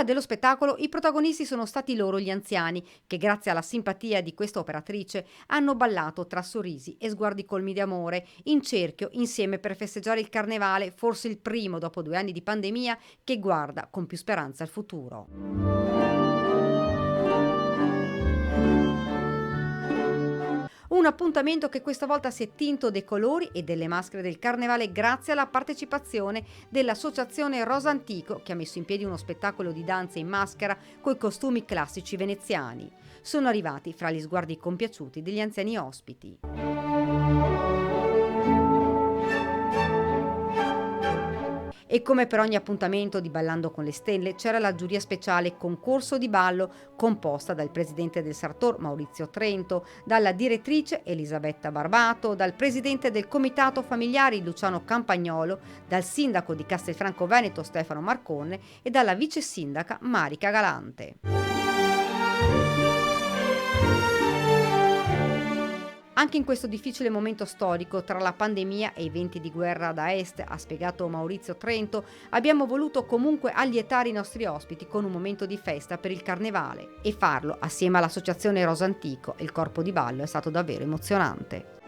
Prima dello spettacolo i protagonisti sono stati loro gli anziani, che grazie alla simpatia di questa operatrice hanno ballato tra sorrisi e sguardi colmi di amore, in cerchio insieme per festeggiare il carnevale, forse il primo dopo 2 anni di pandemia che guarda con più speranza al futuro. Un appuntamento che questa volta si è tinto dei colori e delle maschere del carnevale grazie alla partecipazione dell'associazione Rosa Antico, che ha messo in piedi uno spettacolo di danza in maschera coi costumi classici veneziani. Sono arrivati fra gli sguardi compiaciuti degli anziani ospiti. E come per ogni appuntamento di Ballando con le Stelle c'era la giuria speciale concorso di ballo composta dal presidente del Sartor Maurizio Trento, dalla direttrice Elisabetta Barbato, dal presidente del comitato familiari Luciano Campagnolo, dal sindaco di Castelfranco Veneto Stefano Marcone e dalla vice sindaca Marica Galante. Anche in questo difficile momento storico, tra la pandemia e i venti di guerra da est, ha spiegato Maurizio Trento, abbiamo voluto comunque allietare i nostri ospiti con un momento di festa per il carnevale e farlo assieme all'associazione Rosa Antico e il corpo di ballo è stato davvero emozionante.